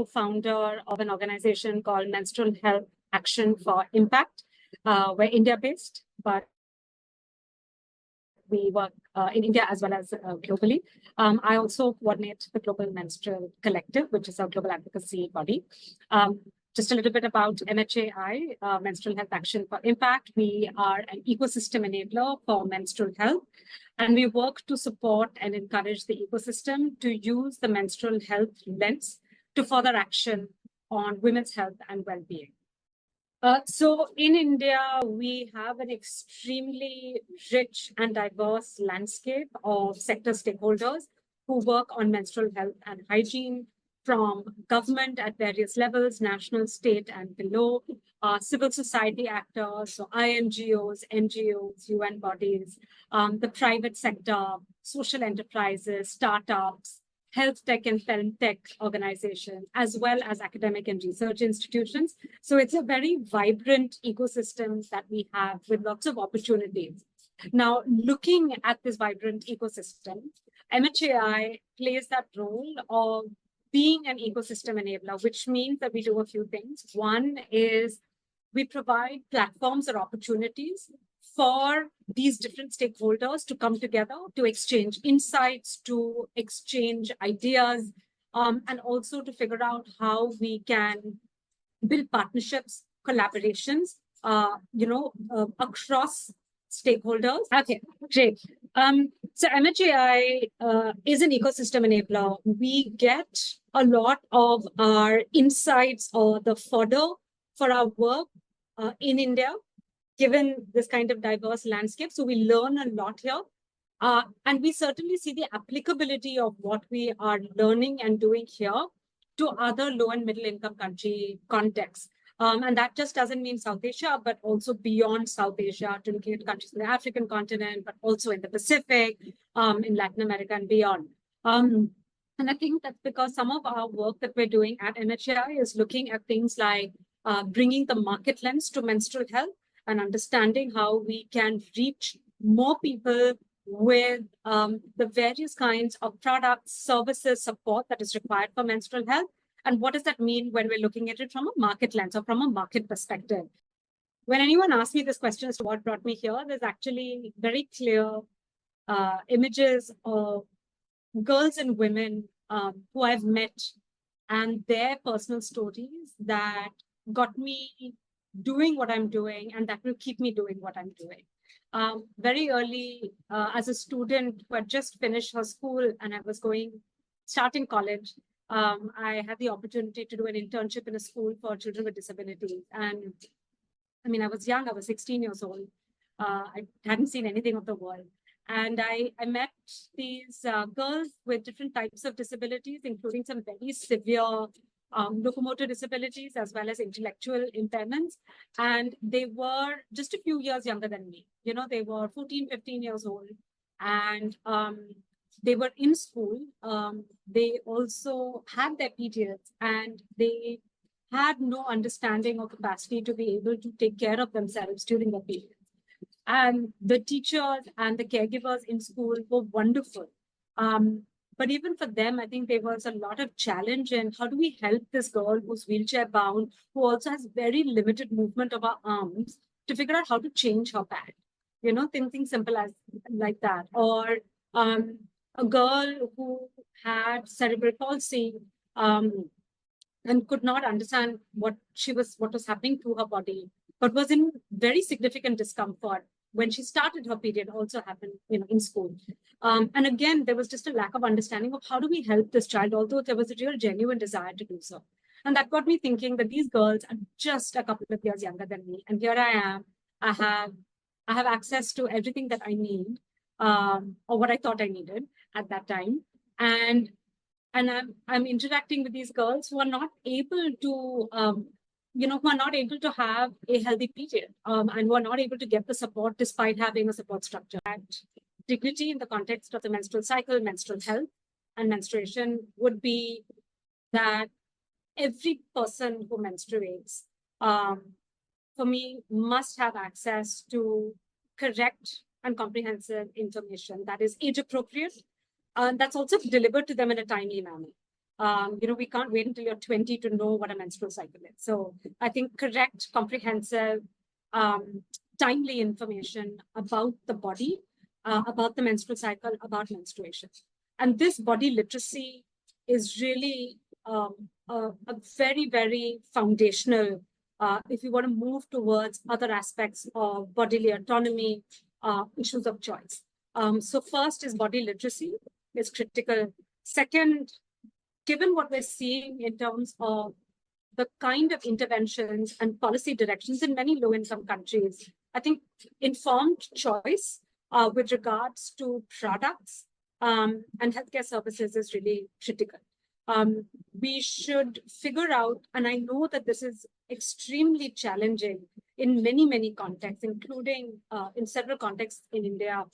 co-founder of an organization called Menstrual Health Action for Impact. We're India-based, but we work in India as well as globally. I also coordinate the Global Menstrual Collective, which is our global advocacy body. Just a little bit about MHAi, Menstrual Health Action for Impact. We are an ecosystem enabler for menstrual health, and we work to support and encourage the ecosystem to use the menstrual health lens to further action on women's health and well-being. So in India, we have an extremely rich and diverse landscape of sector stakeholders who work on menstrual health and hygiene, from government at various levels, national, state, and below, civil society actors, so INGOs, NGOs, UN bodies, the private sector, social enterprises, startups, health tech and femtech organizations, as well as academic and research institutions. So it's a very vibrant ecosystem that we have with lots of opportunities. Now, looking at this vibrant ecosystem, MHAi plays that role of being an ecosystem enabler, which means that we do a few things. One is we provide platforms or opportunities for these different stakeholders to come together, to exchange insights, to exchange ideas, and also to figure out how we can build partnerships, collaborations, across stakeholders. Okay, great. So MHAi is an ecosystem enabler. We get a lot of our insights or the fodder for our work in India, given this kind of diverse landscape. So we learn a lot here. And we certainly see the applicability of what we are learning and doing here to other low and middle income country contexts. And that just doesn't mean South Asia, but also beyond South Asia, to looking at countries in the African continent, but also in the Pacific, in Latin America and beyond. And I think that's because some of our work that we're doing at MHAi is looking at things like bringing the market lens to menstrual health and understanding how we can reach more people with the various kinds of products, services, support that is required for menstrual health. And what does that mean when we're looking at it from a market lens or from a market perspective? When anyone asks me this question as to what brought me here, there's actually very clear images of girls and women who I've met and their personal stories that got me doing what I'm doing, and that will keep me doing what I'm doing. Very early, as a student who had just finished her school and I was starting college, I had the opportunity to do an internship in a school for children with disabilities. And I mean, I was young, I was 16 years old. I hadn't seen anything of the world. And I met these girls with different types of disabilities, including some very severe locomotor disabilities, as well as intellectual impairments. And they were just a few years younger than me. You know, they were 14, 15 years old. And they were in school. They also had their periods, and they had no understanding or capacity to be able to take care of themselves during the periods. And the teachers and the caregivers in school were wonderful. But even for them, I think there was a lot of challenge in how do we help this girl who's wheelchair bound, who also has very limited movement of her arms, to figure out how to change her pad. You know, things simple as like that. Or a girl who had cerebral palsy and could not understand what was happening to her body, but was in very significant discomfort when she started her period, also happened, in school. And again, there was just a lack of understanding of how do we help this child, although there was a real genuine desire to do so. And that got me thinking that these girls are just a couple of years younger than me. And here I am, I have access to everything that I need, or what I thought I needed at that time. And I'm interacting with these girls who are not able to, who are not able to have a healthy period, and who are not able to get the support despite having a support structure. That dignity in the context of the menstrual cycle, menstrual health, and menstruation would be that every person who menstruates, for me, must have access to correct and comprehensive information that is age appropriate, that's also delivered to them in a timely manner. We can't wait until you're 20 to know what a menstrual cycle is. So I think correct, comprehensive, timely information about the body, about the menstrual cycle, about menstruation. And this body literacy is really a very, very foundational if you want to move towards other aspects of bodily autonomy, issues of choice. So first is body literacy is critical. Second, given what we're seeing in terms of the kind of interventions and policy directions in many low-income countries, I think informed choice with regards to products and healthcare services is really critical. We should figure out, and I know that this is extremely challenging in many, many contexts, including in several contexts in India.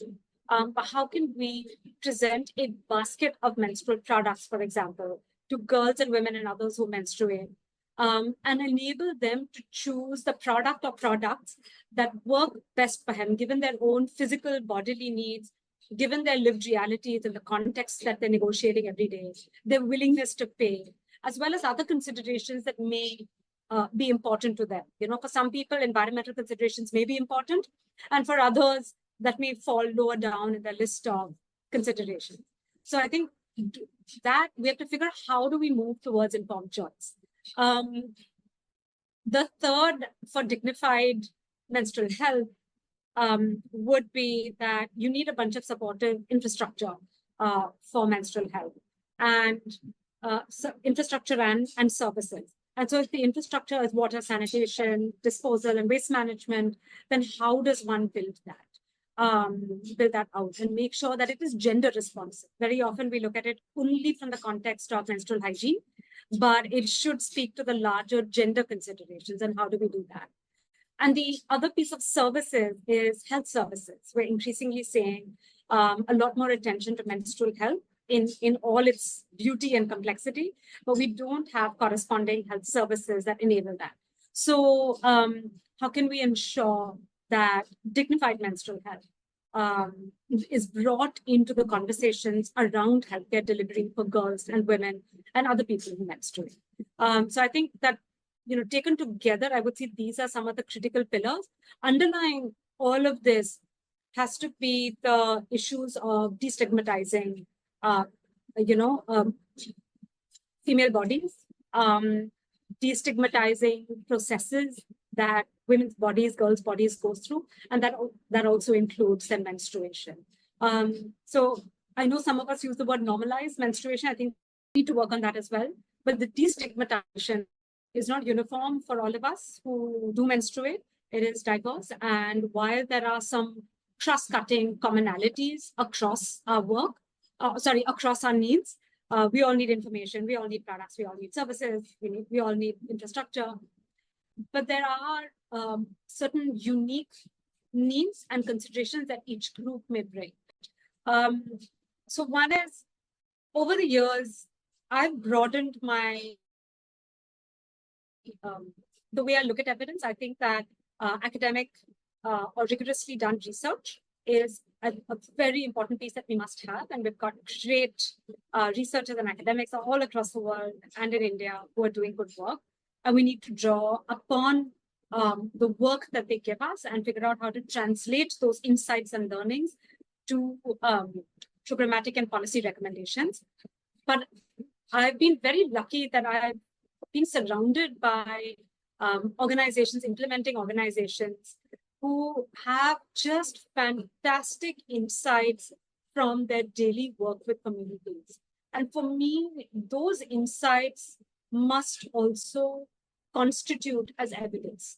But how can we present a basket of menstrual products, for example, to girls and women and others who menstruate, and enable them to choose the product or products that work best for them, given their own physical bodily needs, given their lived realities and the context that they're negotiating every day, their willingness to pay, as well as other considerations that may be important to them. For some people, environmental considerations may be important, and for others, that may fall lower down in the list of considerations. So I think that we have to figure out how do we move towards informed choice. The third, for dignified menstrual health, would be that you need a bunch of supportive infrastructure for menstrual health, and so infrastructure and services. And so if the infrastructure is water, sanitation, disposal, and waste management, then how does one build that? Build that out and make sure that it is gender responsive. Very often we look at it only from the context of menstrual hygiene, but it should speak to the larger gender considerations. And how do we do that? And the other piece of services is health services. We're increasingly seeing a lot more attention to menstrual health in all its beauty and complexity, but we don't have corresponding health services that enable that. So how can we ensure that dignified menstrual health is brought into the conversations around healthcare delivery for girls and women and other people who menstruate? So I think that, taken together, I would say these are some of the critical pillars. Underlying all of this has to be the issues of destigmatizing, female bodies, destigmatizing processes that women's bodies, girls' bodies go through, and that also includes the menstruation. So I know some of us use the word normalize menstruation. I think we need to work on that as well. But the destigmatization is not uniform for all of us who do menstruate. It is diverse. And while there are some cross-cutting commonalities across our work, across our needs, we all need information, we all need products, we all need services, we all need infrastructure. But there are certain unique needs and considerations that each group may bring. So one is, over the years, I've broadened my the way I look at evidence. I think that academic or rigorously done research is a very important piece that we must have. And we've got great researchers and academics all across the world and in India who are doing good work. And we need to draw upon the work that they give us and figure out how to translate those insights and learnings to programmatic and policy recommendations. But I've been very lucky that I've been surrounded by organizations, implementing organizations who have just fantastic insights from their daily work with communities. And for me, those insights must also constitute as evidence.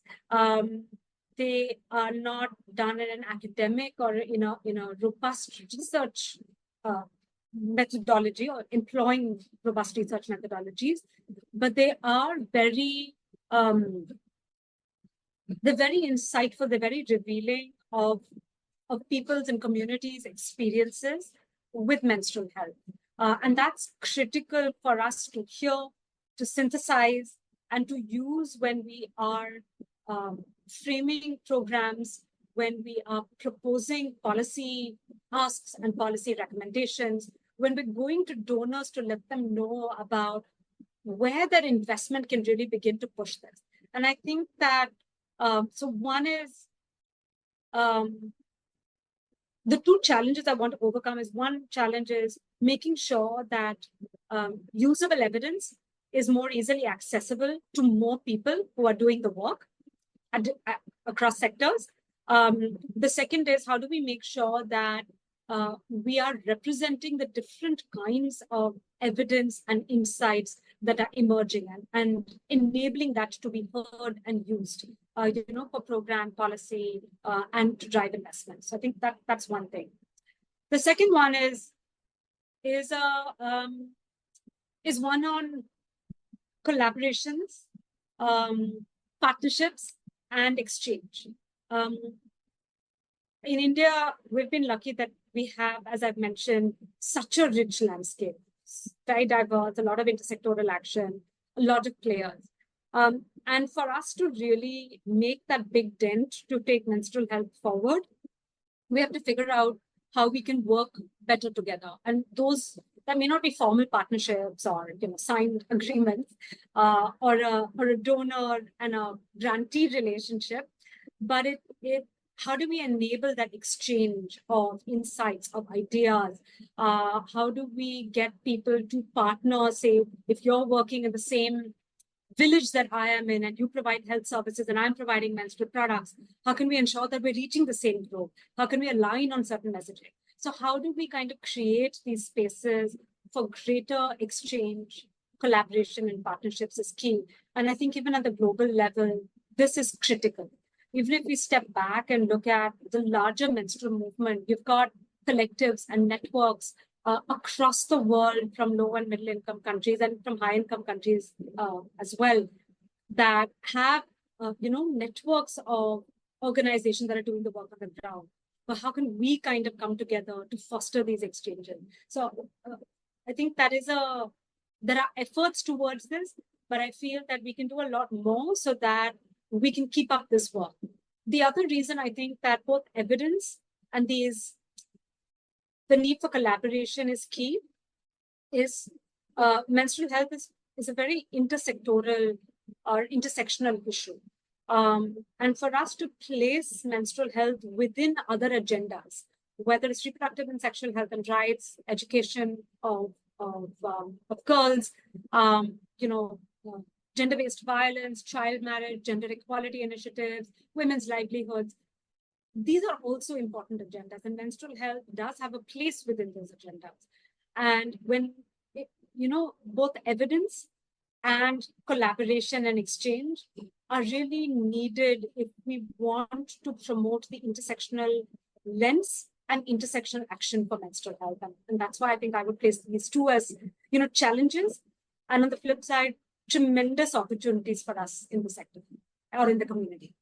They are not done in an academic or in a robust research methodology or employing robust research methodologies, but they are very they're very insightful, they're very revealing of people's and communities' experiences with menstrual health. And that's critical for us to hear, to synthesize, and to use when we are framing programs, when we are proposing policy asks and policy recommendations, when we're going to donors to let them know about where their investment can really begin to push this. And I think that, so one is, the two challenges I want to overcome is, one challenge is making sure that usable evidence is more easily accessible to more people who are doing the work across sectors. The second is, how do we make sure that we are representing the different kinds of evidence and insights that are emerging, and enabling that to be heard and used, for program policy and to drive investment. So I think that's one thing. The second one is one on collaborations, partnerships, and exchange. In India, we've been lucky that we have, as I've mentioned, such a rich landscape, very diverse, a lot of intersectoral action, a lot of players. And for us to really make that big dent to take menstrual health forward, we have to figure out how we can work better together. And those, that may not be formal partnerships or signed agreements, or a donor and a grantee relationship, but how do we enable that exchange of insights, of ideas? How do we get people to partner? Say, if you're working in the same village that I am in and you provide health services and I'm providing menstrual products, how can we ensure that we're reaching the same group? How can we align on certain messaging? So how do we kind of create these spaces for greater exchange, collaboration, and partnerships is key. And I think even at the global level, this is critical. Even if we step back and look at the larger menstrual movement, you've got collectives and networks across the world, from low and middle income countries and from high income countries as well, that have networks of organizations that are doing the work on the ground. But how can we kind of come together to foster these exchanges? So I think there are efforts towards this, but I feel that we can do a lot more so that we can keep up this work. The other reason I think that both evidence and the need for collaboration is key is menstrual health is a very intersectoral or intersectional issue. And for us to place menstrual health within other agendas, whether it's reproductive and sexual health and rights, education of girls, gender-based violence, child marriage, gender equality initiatives, women's livelihoods. These are also important agendas, and menstrual health does have a place within those agendas. And when, both evidence and collaboration and exchange are really needed if we want to promote the intersectional lens and intersectional action for menstrual health. And that's why I think I would place these two as, challenges. And on the flip side, tremendous opportunities for us in the sector or in the community.